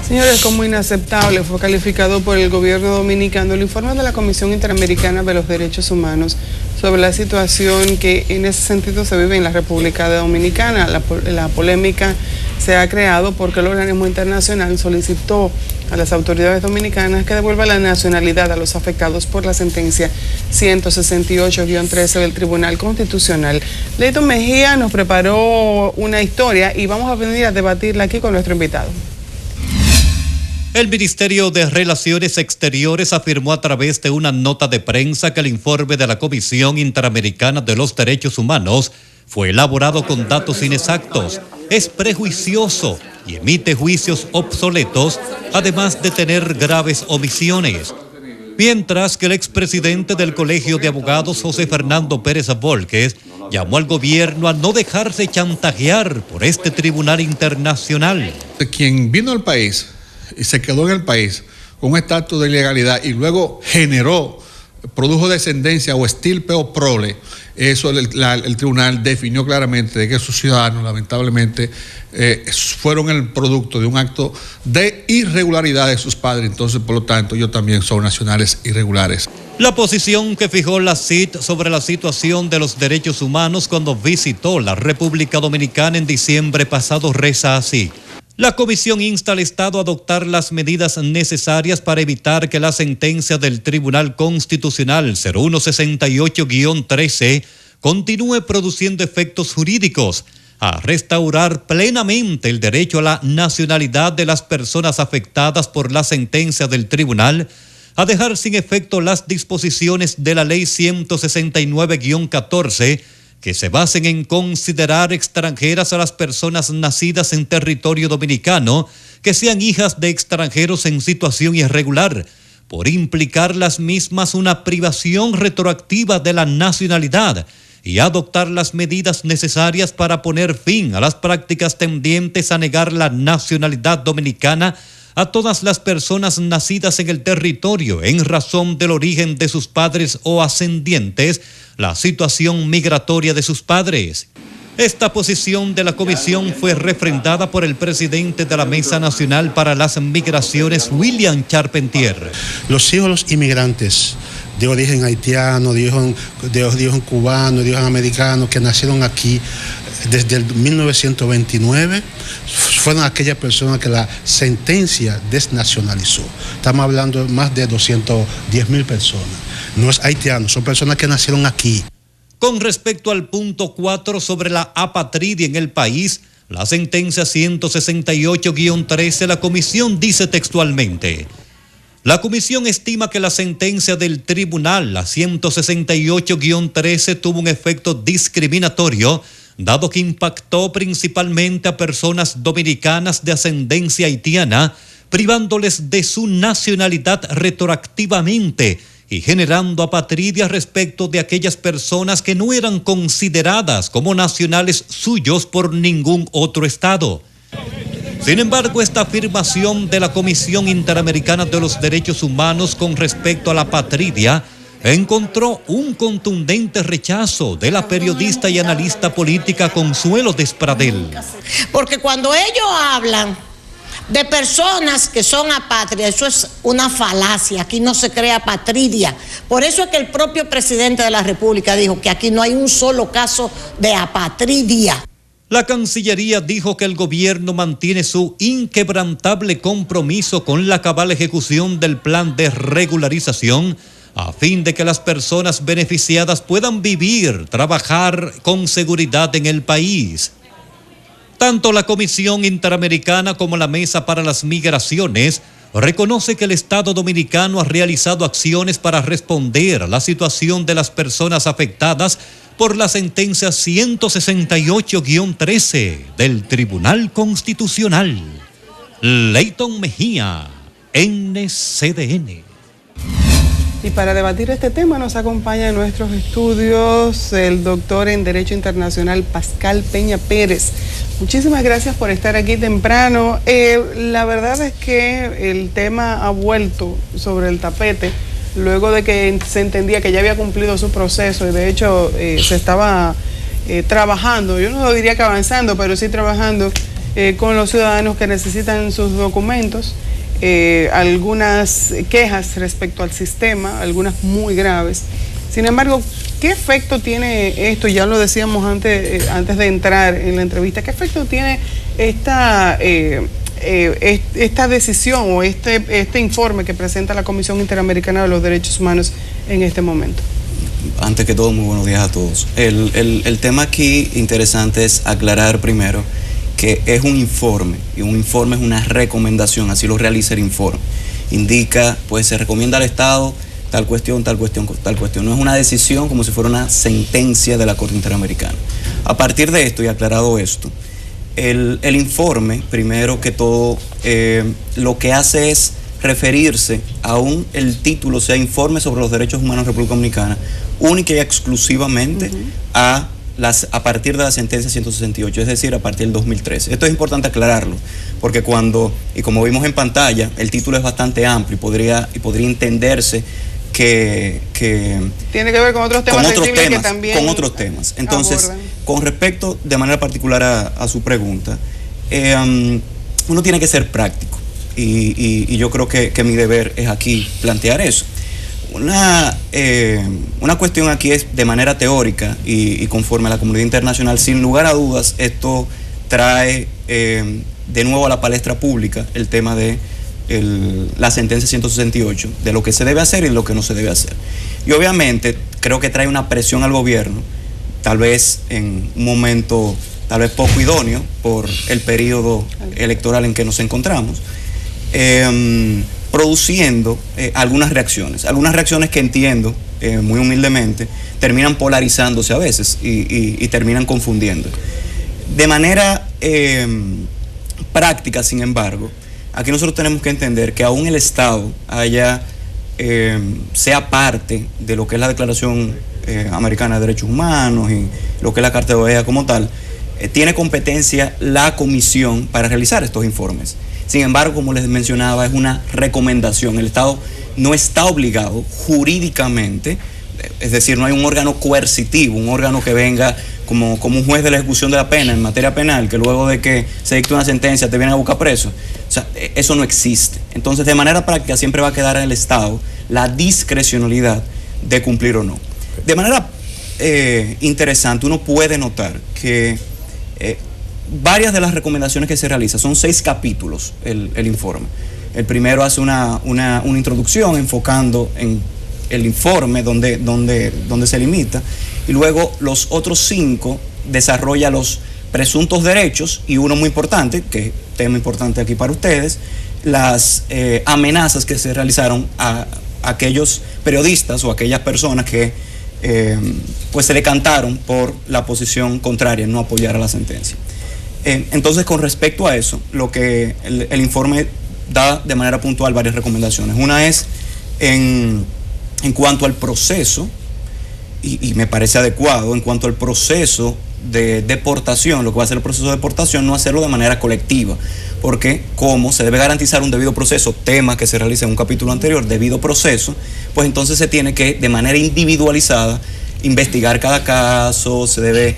Señores, como inaceptable fue calificado por el gobierno dominicano el informe de la Comisión Interamericana de los Derechos Humanos sobre la situación que en ese sentido se vive en la República Dominicana. La polémica se ha creado porque el organismo internacional solicitó a las autoridades dominicanas que devuelvan la nacionalidad a los afectados por la sentencia 168-13 del Tribunal Constitucional. Leighton Mejía nos preparó una historia y vamos a venir a debatirla aquí con nuestro invitado. El Ministerio de Relaciones Exteriores afirmó a través de una nota de prensa que el informe de la Comisión Interamericana de los Derechos Humanos fue elaborado con datos inexactos, es prejuicioso y emite juicios obsoletos, además de tener graves omisiones. Mientras que el expresidente del Colegio de Abogados, José Fernando Pérez Volques, llamó al gobierno a no dejarse chantajear por este tribunal internacional. Quien vino al país y se quedó en el país con un estatus de ilegalidad y luego produjo descendencia o estirpe o prole, eso el tribunal definió claramente de que sus ciudadanos lamentablemente fueron el producto de un acto de irregularidad de sus padres, entonces por lo tanto ellos también son nacionales irregulares. La posición que fijó la CID sobre la situación de los derechos humanos cuando visitó la República Dominicana en diciembre pasado reza así: la comisión insta al Estado a adoptar las medidas necesarias para evitar que la sentencia del Tribunal Constitucional 0168-13 continúe produciendo efectos jurídicos, a restaurar plenamente el derecho a la nacionalidad de las personas afectadas por la sentencia del tribunal, a dejar sin efecto las disposiciones de la Ley 169-14 que se basen en considerar extranjeras a las personas nacidas en territorio dominicano que sean hijas de extranjeros en situación irregular, por implicar las mismas una privación retroactiva de la nacionalidad, y adoptar las medidas necesarias para poner fin a las prácticas tendientes a negar la nacionalidad dominicana a todas las personas nacidas en el territorio en razón del origen de sus padres o ascendientes, la situación migratoria de sus padres. Esta posición de la comisión fue refrendada por el presidente de la Mesa Nacional para las Migraciones, William Charpentier. Los hijos de los inmigrantes de origen haitiano, de origen cubano, de origen americano, que nacieron aquí desde el 1929, fueron aquellas personas que la sentencia desnacionalizó. Estamos hablando de más de 210,000 personas. No es haitiano, son personas que nacieron aquí. Con respecto al punto 4 sobre la apatridia en el país, la sentencia 168-13, la comisión dice textualmente: la comisión estima que la sentencia del tribunal, la 168-13, tuvo un efecto discriminatorio, dado que impactó principalmente a personas dominicanas de ascendencia haitiana, privándoles de su nacionalidad retroactivamente y generando apatridia respecto de aquellas personas que no eran consideradas como nacionales suyos por ningún otro estado. Sin embargo, esta afirmación de la Comisión Interamericana de los Derechos Humanos con respecto a la apatridia encontró un contundente rechazo de la periodista y analista política Consuelo Despradel. Porque cuando ellos hablan de personas que son apátridas, eso es una falacia, aquí no se crea apatridia. Por eso es que el propio presidente de la República dijo que aquí no hay un solo caso de apatridia. La Cancillería dijo que el gobierno mantiene su inquebrantable compromiso con la cabal ejecución del plan de regularización a fin de que las personas beneficiadas puedan vivir, trabajar con seguridad en el país. Tanto la Comisión Interamericana como la Mesa para las Migraciones reconoce que el Estado Dominicano ha realizado acciones para responder a la situación de las personas afectadas por la sentencia 168-13 del Tribunal Constitucional. Leighton Mejía, NCDN. Y para debatir este tema nos acompaña en nuestros estudios el doctor en Derecho Internacional Pascal Peña Pérez. Muchísimas gracias por estar aquí temprano. La verdad es que el tema ha vuelto sobre el tapete luego de que se entendía que ya había cumplido su proceso y de hecho se estaba trabajando, yo no diría que avanzando, pero sí trabajando con los ciudadanos que necesitan sus documentos, algunas quejas respecto al sistema, algunas muy graves. Sin embargo, ¿qué efecto tiene esto? Ya lo decíamos antes de entrar en la entrevista. ¿Qué efecto tiene esta decisión o este informe que presenta la Comisión Interamericana de los Derechos Humanos en este momento? Antes que todo, muy buenos días a todos. El tema aquí interesante es aclarar primero que es un informe, y un informe es una recomendación, así lo realiza el informe. Indica, pues se recomienda al Estado tal cuestión, tal cuestión, tal cuestión. No es una decisión como si fuera una sentencia de la Corte Interamericana. A partir de esto y aclarado esto, el informe, primero que todo, lo que hace es referirse aún el título, o sea, informe sobre los derechos humanos en República Dominicana, única y exclusivamente a partir de la sentencia 168, es decir, a partir del 2013. Esto es importante aclararlo, porque como vimos en pantalla, el título es bastante amplio y podría entenderse que tiene que ver con otros temas, que también con otros temas. Entonces, abordan. Con respecto de manera particular a su pregunta, uno tiene que ser práctico y yo creo que mi deber es aquí plantear eso. Una cuestión aquí es de manera teórica y conforme a la comunidad internacional, sin lugar a dudas, esto trae de nuevo a la palestra pública el tema de la sentencia 168, de lo que se debe hacer y lo que no se debe hacer. Y obviamente creo que trae una presión al gobierno, tal vez en un momento tal vez poco idóneo por el periodo electoral en que nos encontramos, produciendo algunas reacciones que entiendo, muy humildemente, terminan polarizándose a veces y terminan confundiendo. De manera práctica, sin embargo, aquí nosotros tenemos que entender que aún el Estado sea parte de lo que es la Declaración Americana de Derechos Humanos y lo que es la Carta de OEA como tal, tiene competencia la comisión para realizar estos informes. Sin embargo, como les mencionaba, es una recomendación. El Estado no está obligado jurídicamente, es decir, no hay un órgano coercitivo, un órgano que venga como un juez de la ejecución de la pena en materia penal, que luego de que se dicte una sentencia te viene a buscar preso. O sea, eso no existe. Entonces, de manera práctica, siempre va a quedar en el Estado la discrecionalidad de cumplir o no. De manera interesante, uno puede notar que varias de las recomendaciones que se realizan, son 6 capítulos el informe. El primero hace una introducción enfocando en el informe donde se limita, y luego los otros 5 desarrolla los presuntos derechos y uno muy importante, que es tema importante aquí para ustedes, las amenazas que se realizaron a aquellos periodistas o aquellas personas que pues se decantaron por la posición contraria, no apoyar a la sentencia. Entonces, con respecto a eso, lo que el informe da de manera puntual varias recomendaciones. Una es en cuanto al proceso, y me parece adecuado, en cuanto al proceso de deportación, lo que va a ser el proceso de deportación, no hacerlo de manera colectiva, porque como se debe garantizar un debido proceso, tema que se realiza en un capítulo anterior, debido proceso, pues entonces se tiene que, de manera individualizada, investigar cada caso, se debe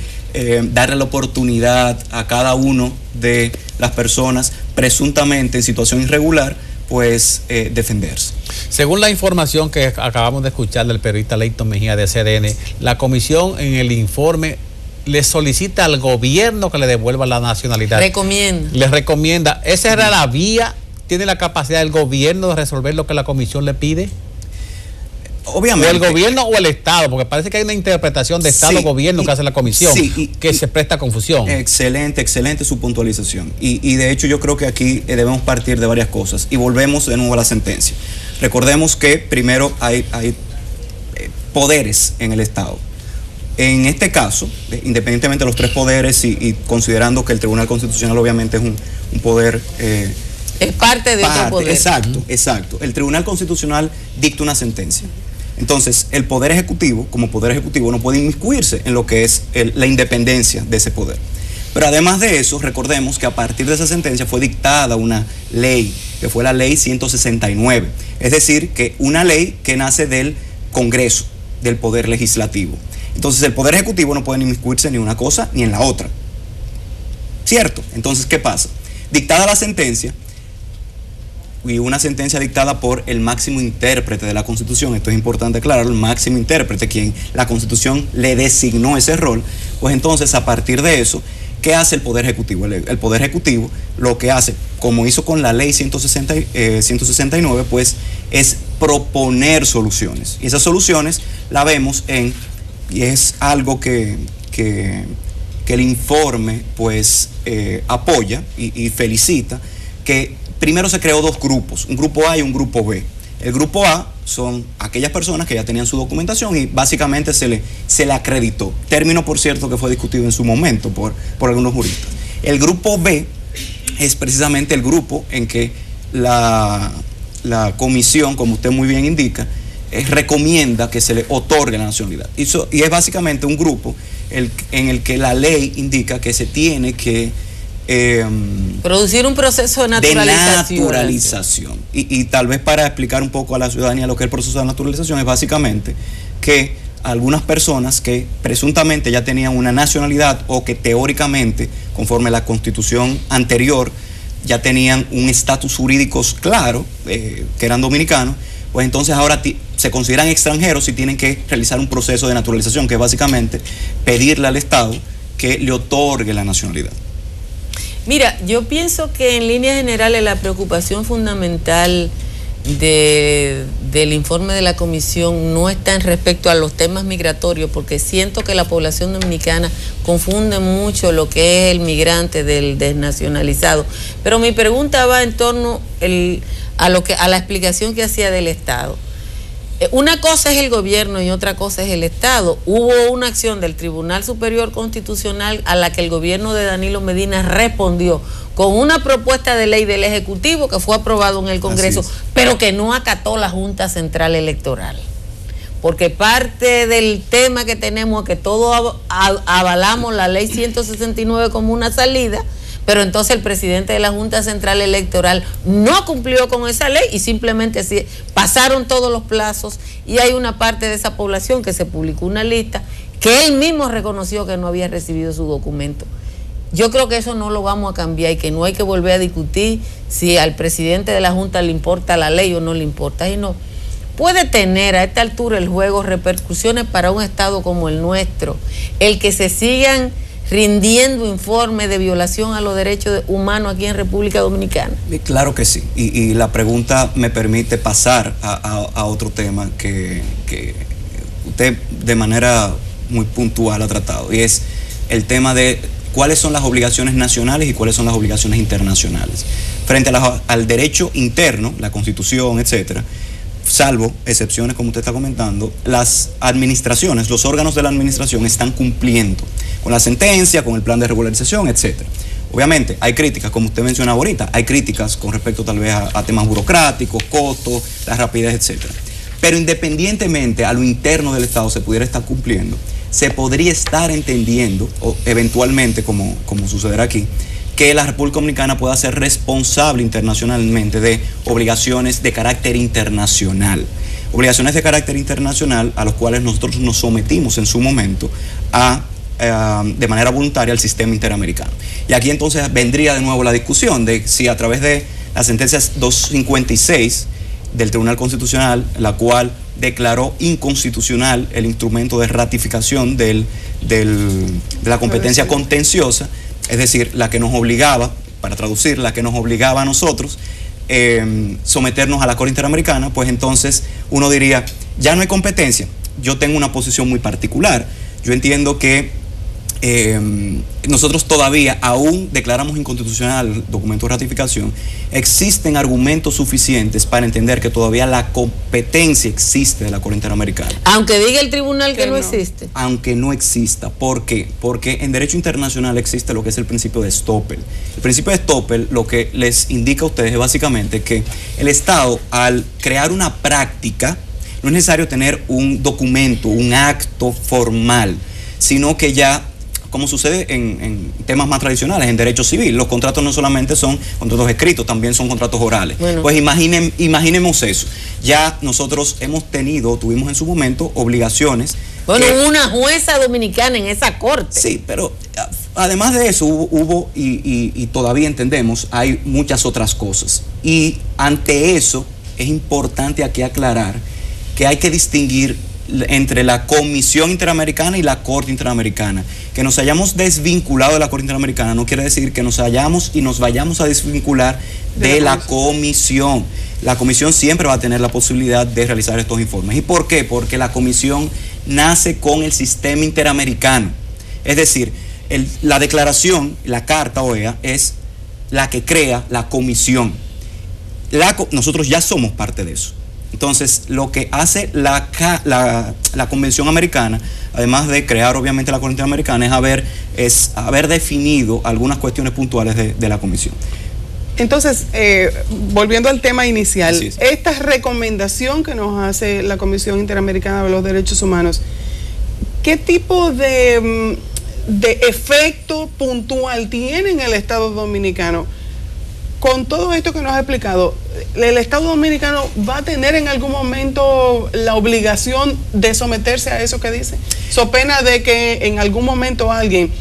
darle la oportunidad a cada uno de las personas presuntamente en situación irregular, pues defenderse. Según la información que acabamos de escuchar del periodista Leighton Mejía de CDN, la comisión en el informe le solicita al gobierno que le devuelva la nacionalidad. Le recomienda. ¿Esa era la vía? ¿Tiene la capacidad del gobierno de resolver lo que la comisión le pide? Obviamente. ¿O el gobierno o el Estado? Porque parece que hay una interpretación de Estado-gobierno que hace la comisión, que se presta a confusión. Excelente su puntualización. Y de hecho yo creo que aquí debemos partir de varias cosas. Y volvemos de nuevo a la sentencia. Recordemos que primero hay poderes en el Estado. En este caso, independientemente de los 3 poderes y considerando que el Tribunal Constitucional obviamente es un poder... es parte de otro poder. Exacto. El Tribunal Constitucional dicta una sentencia. Entonces, el Poder Ejecutivo, como Poder Ejecutivo, no puede inmiscuirse en lo que es la independencia de ese poder. Pero además de eso, recordemos que a partir de esa sentencia fue dictada una ley, que fue la Ley 169. Es decir, que una ley que nace del Congreso, del Poder Legislativo. Entonces, el Poder Ejecutivo no puede inmiscuirse ni en una cosa ni en la otra. ¿Cierto? Entonces, ¿qué pasa? Dictada la sentencia, y una sentencia dictada por el máximo intérprete de la Constitución, esto es importante aclararlo, el máximo intérprete, quien la Constitución le designó ese rol, pues entonces a partir de eso, ¿qué hace el Poder Ejecutivo? El Poder Ejecutivo lo que hace, como hizo con la ley 169, pues es proponer soluciones. Y esas soluciones la vemos y es algo que el informe pues apoya y felicita, que primero se creó dos grupos, un grupo A y un grupo B. El grupo A son aquellas personas que ya tenían su documentación y básicamente se le acreditó. Término, por cierto, que fue discutido en su momento por algunos juristas. El grupo B es precisamente el grupo en que la comisión, como usted muy bien indica, recomienda que se le otorgue la nacionalidad. Y es básicamente un grupo en el que la ley indica que se tiene que producir un proceso de naturalización. Y tal vez para explicar un poco a la ciudadanía lo que es el proceso de naturalización, es básicamente que algunas personas que presuntamente ya tenían una nacionalidad o que teóricamente, conforme a la Constitución anterior, ya tenían un estatus jurídico claro, que eran dominicanos, pues entonces ahora se consideran extranjeros y tienen que realizar un proceso de naturalización, que es básicamente pedirle al Estado que le otorgue la nacionalidad. Mira, yo pienso que en líneas generales la preocupación fundamental del informe de la comisión no está en respecto a los temas migratorios, porque siento que la población dominicana confunde mucho lo que es el migrante del desnacionalizado. Pero mi pregunta va en torno a la explicación que hacía del Estado. Una cosa es el gobierno y otra cosa es el Estado. Hubo una acción del Tribunal Superior Constitucional a la que el gobierno de Danilo Medina respondió con una propuesta de ley del Ejecutivo que fue aprobado en el Congreso, pero que no acató la Junta Central Electoral. Porque parte del tema que tenemos es que todos avalamos la ley 169 como una salida, pero entonces el presidente de la Junta Central Electoral no cumplió con esa ley y simplemente pasaron todos los plazos, y hay una parte de esa población que se publicó una lista que él mismo reconoció que no había recibido su documento. Yo creo que eso no lo vamos a cambiar y que no hay que volver a discutir si al presidente de la Junta le importa la ley o no le importa. Y no puede tener a esta altura el juego repercusiones para un Estado como el nuestro, el que se sigan rindiendo informes de violación a los derechos humanos aquí en República Dominicana. Claro que sí, y la pregunta me permite pasar a otro tema que usted de manera muy puntual ha tratado, y es el tema de cuáles son las obligaciones nacionales y cuáles son las obligaciones internacionales. Frente al derecho interno, la Constitución, etcétera, salvo excepciones como usted está comentando, las administraciones, los órganos de la administración están cumpliendo con la sentencia, con el plan de regularización, etcétera. Obviamente hay críticas, como usted mencionaba ahorita, hay críticas con respecto tal vez a temas burocráticos, costos, la rapidez, etcétera. Pero independientemente a lo interno del Estado se pudiera estar cumpliendo, se podría estar entendiendo, o eventualmente, como sucederá aquí, que la República Dominicana pueda ser responsable internacionalmente de obligaciones de carácter internacional. Obligaciones de carácter internacional a los cuales nosotros nos sometimos en su momento de manera voluntaria al sistema interamericano. Y aquí entonces vendría de nuevo la discusión de si a través de la sentencia 256 del Tribunal Constitucional, la cual declaró inconstitucional el instrumento de ratificación de la competencia contenciosa, es decir, la que nos obligaba, para traducir, la que nos obligaba a nosotros someternos a la Corte Interamericana, pues entonces uno diría, ya no hay competencia. Yo tengo una posición muy particular. Yo entiendo que nosotros todavía aún declaramos inconstitucional el documento de ratificación. Existen argumentos suficientes para entender que todavía la competencia existe de la Corte Interamericana. Aunque diga el tribunal que no existe. Aunque no exista. ¿Por qué? Porque en derecho internacional existe lo que es el principio de Stoppel. El principio de Stoppel lo que les indica a ustedes es básicamente que el Estado, al crear una práctica, no es necesario tener un documento, un acto formal, sino que ya, como sucede en temas más tradicionales, en derecho civil, los contratos no solamente son contratos escritos, también son contratos orales. Bueno. Pues imaginemos eso. Ya nosotros tuvimos en su momento obligaciones. Bueno, una jueza dominicana en esa corte. Sí, pero además de eso, hubo y todavía entendemos, hay muchas otras cosas. Y ante eso, es importante aquí aclarar que hay que distinguir entre la Comisión Interamericana y la Corte Interamericana. Que nos hayamos desvinculado de la Corte Interamericana no quiere decir que nos vayamos a desvincular de la Comisión. La Comisión siempre va a tener la posibilidad de realizar estos informes. ¿Y por qué? Porque la Comisión nace con el sistema interamericano. Es decir, la declaración, la Carta OEA, es la que crea la Comisión. Nosotros ya somos parte de eso. Entonces, lo que hace la Convención Americana, además de crear obviamente la Corte Interamericana, es haber definido algunas cuestiones puntuales de la Comisión. Entonces, volviendo al tema inicial, esta recomendación que nos hace la Comisión Interamericana de los Derechos Humanos, ¿qué tipo de efecto puntual tiene en el Estado Dominicano? Con todo esto que nos ha explicado, ¿el Estado Dominicano va a tener en algún momento la obligación de someterse a eso que dice? So pena de que en algún momento alguien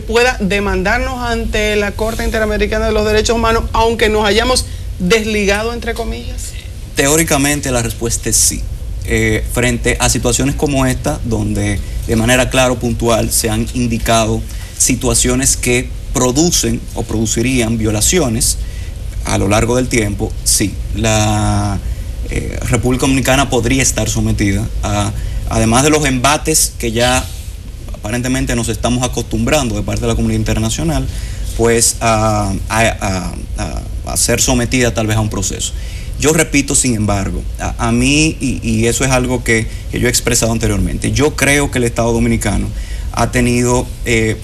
pueda demandarnos ante la Corte Interamericana de los Derechos Humanos, aunque nos hayamos desligado, entre comillas. Teóricamente la respuesta es sí. Frente a situaciones como esta, donde de manera clara o puntual se han indicado situaciones que producen o producirían violaciones a lo largo del tiempo, sí, la República Dominicana podría estar sometida a, además de los embates que ya aparentemente nos estamos acostumbrando de parte de la comunidad internacional, pues a ser sometida tal vez a un proceso. Yo repito, sin embargo, a mí, y eso es algo que yo he expresado anteriormente, yo creo que el Estado Dominicano ha tenido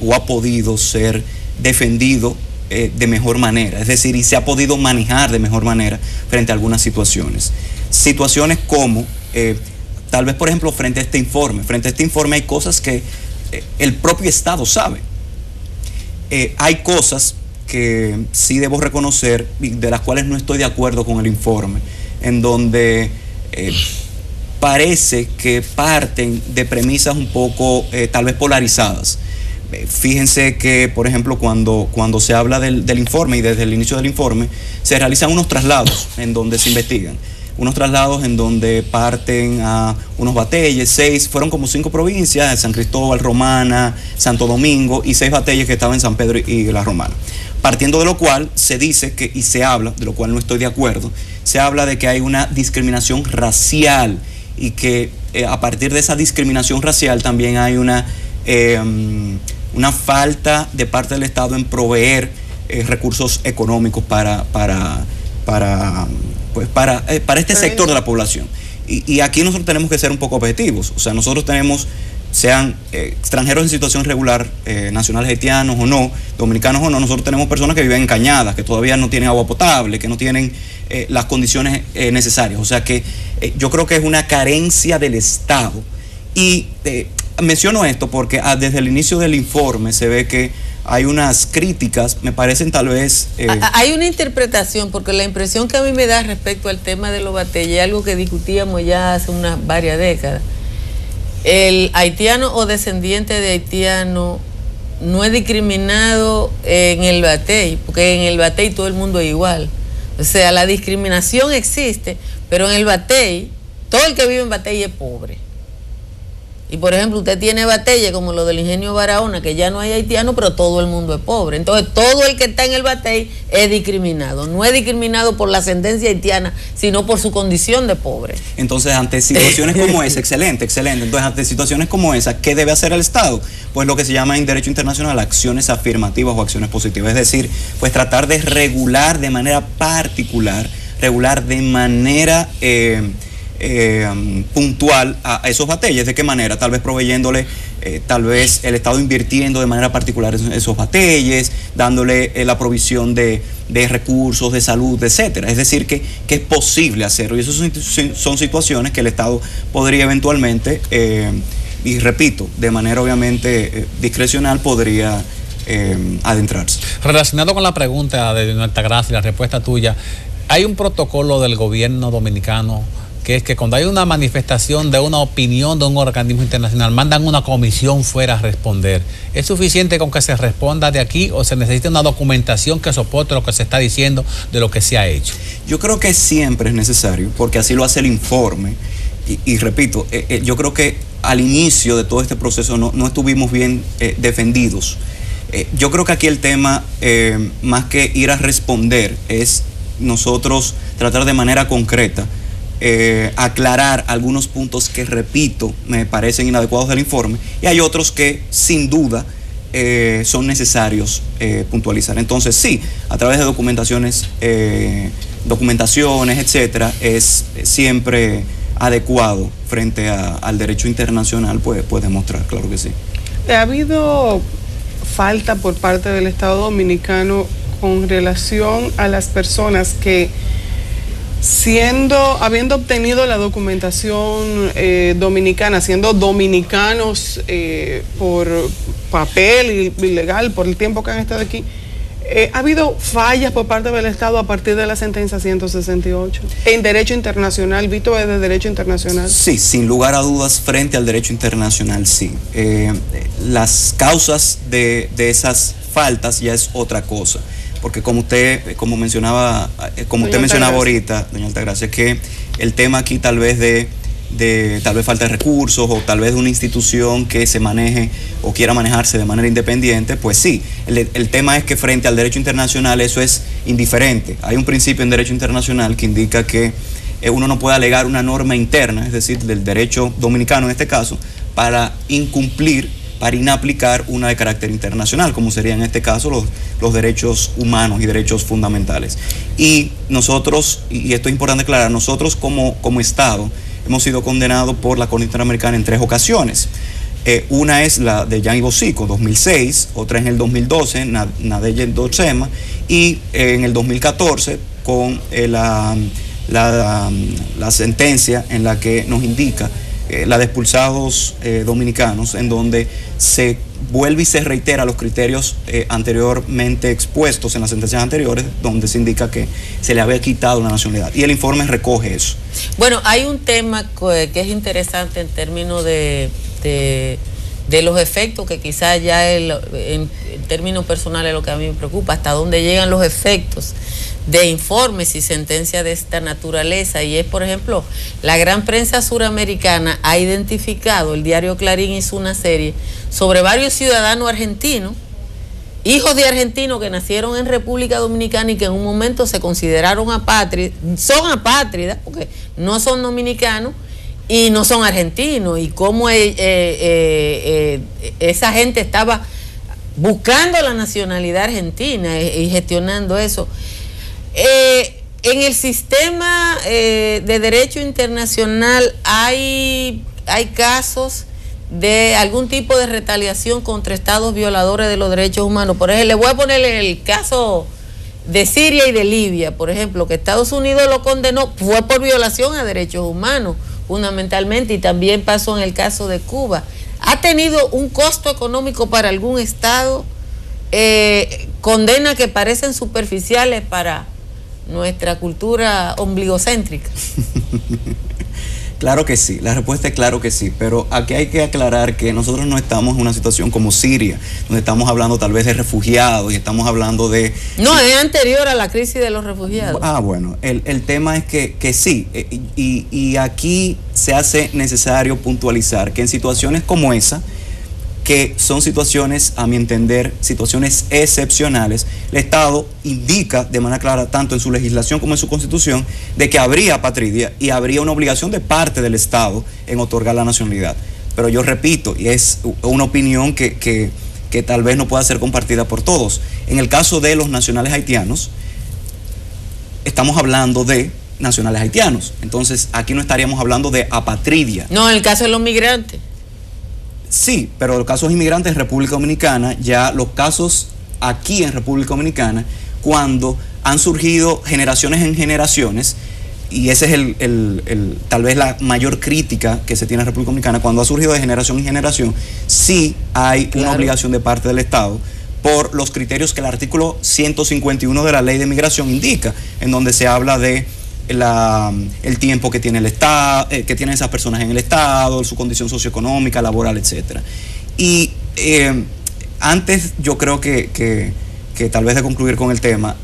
o ha podido ser defendido de mejor manera, es decir, y se ha podido manejar de mejor manera frente a algunas situaciones. Situaciones como, tal vez por ejemplo, frente a este informe hay cosas que el propio Estado sabe. Hay cosas que sí debo reconocer, de las cuales no estoy de acuerdo con el informe, en donde parece que parten de premisas un poco tal vez polarizadas. Fíjense que, por ejemplo, cuando se habla del informe y desde el inicio del informe, se realizan unos traslados en donde se investigan. Unos traslados en donde parten a unos batalles, fueron como 5 provincias, San Cristóbal, Romana, Santo Domingo, y 6 batalles que estaban en San Pedro y La Romana. Partiendo de lo cual se dice que, y se habla, de lo cual no estoy de acuerdo, se habla de que hay una discriminación racial y que a partir de esa discriminación racial también hay una falta de parte del Estado en proveer recursos económicos para este sector de la población. Y aquí nosotros tenemos que ser un poco objetivos. O sea, nosotros tenemos, sean extranjeros en situación regular, nacionales haitianos o no, dominicanos o no, nosotros tenemos personas que viven en cañadas, que todavía no tienen agua potable, que no tienen las condiciones necesarias. O sea que yo creo que es una carencia del Estado. Y menciono esto porque desde el inicio del informe se ve que hay unas críticas, me parecen tal vez... Hay una interpretación, porque la impresión que a mí me da respecto al tema de los batalles, algo que discutíamos ya hace varias décadas. El haitiano o descendiente de haitiano no es discriminado en el batey, porque en el batey todo el mundo es igual. O sea, la discriminación existe, pero en el batey, todo el que vive en batey es pobre. Y por ejemplo, usted tiene batey como lo del ingenio Barahona, que ya no hay haitiano, pero todo el mundo es pobre. Entonces, todo el que está en el batey es discriminado. No es discriminado por la ascendencia haitiana, sino por su condición de pobre. Entonces, ante situaciones como esa, excelente. Entonces, ante situaciones como esa, ¿qué debe hacer el Estado? Pues lo que se llama en derecho internacional acciones afirmativas o acciones positivas. Es decir, pues tratar de regular de manera particular, regular de manera... puntual a esos batalles. ¿De qué manera? Tal vez proveyéndole, tal vez el Estado invirtiendo de manera particular en esos batalles, dándole la provisión de recursos, de salud, etcétera. Es decir, que es posible hacerlo. Y esas son situaciones que el Estado podría eventualmente, y repito, de manera obviamente discrecional, podría adentrarse. Relacionado con la pregunta de Altagracia y la respuesta tuya, ¿hay un protocolo del gobierno dominicano que es que cuando hay una manifestación de una opinión de un organismo internacional, mandan una comisión fuera a responder. ¿Es suficiente con que se responda de aquí o se necesita una documentación que soporte lo que se está diciendo de lo que se ha hecho? Yo creo que siempre es necesario, porque así lo hace el informe. Y repito, yo creo que al inicio de todo este proceso no estuvimos bien defendidos. Yo creo que aquí el tema, más que ir a responder, es nosotros tratar de manera concreta aclarar algunos puntos que, repito, me parecen inadecuados del informe, y hay otros que sin duda son necesarios puntualizar. Entonces sí, a través de documentaciones, etcétera, es siempre adecuado frente al derecho internacional, puede demostrar, claro que sí. ¿Ha habido falta por parte del Estado Dominicano con relación a las personas que, habiendo obtenido la documentación dominicana, siendo dominicanos por papel ilegal, por el tiempo que han estado aquí, ¿ha habido fallas por parte del Estado a partir de la sentencia 168 en derecho internacional, visto desde derecho internacional? Sí, sin lugar a dudas, frente al derecho internacional, sí. Las causas de esas faltas ya es otra cosa, porque como usted mencionaba ahorita, doña Altagracia, que el tema aquí tal vez tal vez falta de recursos o tal vez de una institución que se maneje o quiera manejarse de manera independiente, pues sí, el tema es que frente al derecho internacional eso es indiferente. Hay un principio en derecho internacional que indica que uno no puede alegar una norma interna, es decir, del derecho dominicano en este caso, para inaplicar una de carácter internacional, como sería en este caso los derechos humanos y derechos fundamentales. Y nosotros, y esto es importante aclarar, nosotros como Estado hemos sido condenados por la Corte Interamericana en 3 ocasiones. Una es la de Jan Bosico, 2006, otra en el 2012, Nadella Dotsema, y en el 2014 con la sentencia en la que nos indica la de expulsados dominicanos, en donde se vuelve y se reitera los criterios anteriormente expuestos en las sentencias anteriores, donde se indica que se le había quitado la nacionalidad. Y el informe recoge eso. Bueno, hay un tema que es interesante en términos de los efectos, que quizás ya en términos personales es lo que a mí me preocupa, hasta dónde llegan los efectos de informes y sentencias de esta naturaleza, y es, por ejemplo, la gran prensa suramericana ha identificado, el diario Clarín hizo una serie sobre varios ciudadanos argentinos, hijos de argentinos que nacieron en República Dominicana y que en un momento se consideraron apátridas, son apátridas porque no son dominicanos y no son argentinos, y cómo esa gente estaba buscando la nacionalidad argentina y gestionando eso. En el sistema de derecho internacional hay casos de algún tipo de retaliación contra estados violadores de los derechos humanos. Por ejemplo, le voy a poner el caso de Siria y de Libia, por ejemplo, que Estados Unidos lo condenó, fue por violación a derechos humanos, fundamentalmente, y también pasó en el caso de Cuba. ¿Ha tenido un costo económico para algún estado? Condenas que parecen superficiales para nuestra cultura ombligocéntrica. Claro que sí, la respuesta es claro que sí, pero aquí hay que aclarar que nosotros no estamos en una situación como Siria, donde estamos hablando tal vez de refugiados y estamos hablando de... No, es anterior a la crisis de los refugiados. Bueno, el tema es que sí, y aquí se hace necesario puntualizar que en situaciones como esa, que son situaciones, a mi entender, situaciones excepcionales, el Estado indica de manera clara, tanto en su legislación como en su Constitución, de que habría apatridia y habría una obligación de parte del Estado en otorgar la nacionalidad. Pero yo repito, y es una opinión que tal vez no pueda ser compartida por todos. En el caso de los nacionales haitianos, estamos hablando de nacionales haitianos. Entonces, aquí no estaríamos hablando de apatridia. No, en el caso de los migrantes. Sí, pero los casos inmigrantes en República Dominicana, ya los casos aquí en República Dominicana, cuando han surgido generaciones en generaciones, y ese es tal vez la mayor crítica que se tiene en República Dominicana, cuando ha surgido de generación en generación, sí hay una obligación de parte del Estado por los criterios que el artículo 151 de la Ley de Migración indica, en donde se habla de el tiempo que tiene el Estado, que tienen esas personas en el Estado, su condición socioeconómica, laboral, etcétera. Y antes yo creo que tal vez de concluir con el tema,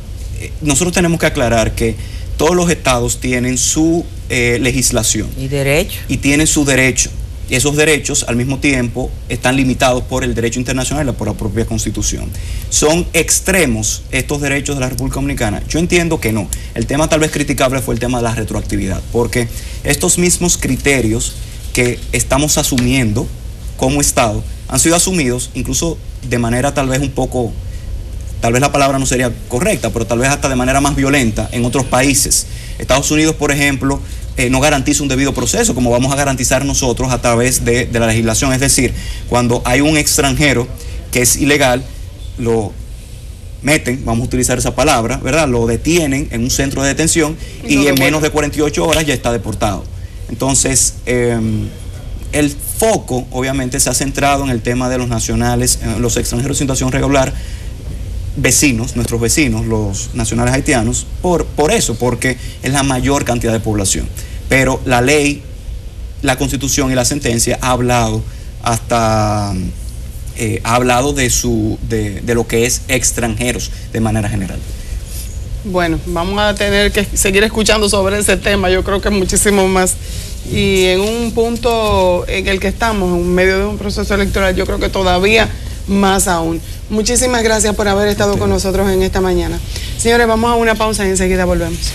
nosotros tenemos que aclarar que todos los estados tienen su legislación. Y derecho. Y tienen su derecho. Y esos derechos al mismo tiempo están limitados por el derecho internacional y por la propia Constitución. ¿Son extremos estos derechos de la República Dominicana? Yo entiendo que no. El tema tal vez criticable fue el tema de la retroactividad, porque estos mismos criterios que estamos asumiendo como Estado han sido asumidos incluso de manera tal vez un poco, tal vez la palabra no sería correcta, pero tal vez hasta de manera más violenta en otros países. Estados Unidos, por ejemplo, no garantiza un debido proceso, como vamos a garantizar nosotros a través de la legislación. Es decir, cuando hay un extranjero que es ilegal, lo meten, vamos a utilizar esa palabra, ¿verdad? Lo detienen en un centro de detención y en menos de 48 horas ya está deportado. Entonces, el foco obviamente se ha centrado en el tema de los nacionales, los extranjeros en situación regular, vecinos, nuestros vecinos, los nacionales haitianos, por eso, porque es la mayor cantidad de población. Pero la ley, la Constitución y la sentencia ha hablado de lo que es extranjeros de manera general. Bueno, vamos a tener que seguir escuchando sobre ese tema, yo creo que muchísimo más. Y en un punto en el que estamos, en medio de un proceso electoral, yo creo que todavía más aún. Muchísimas gracias por haber estado con nosotros en esta mañana. Señores, vamos a una pausa y enseguida volvemos.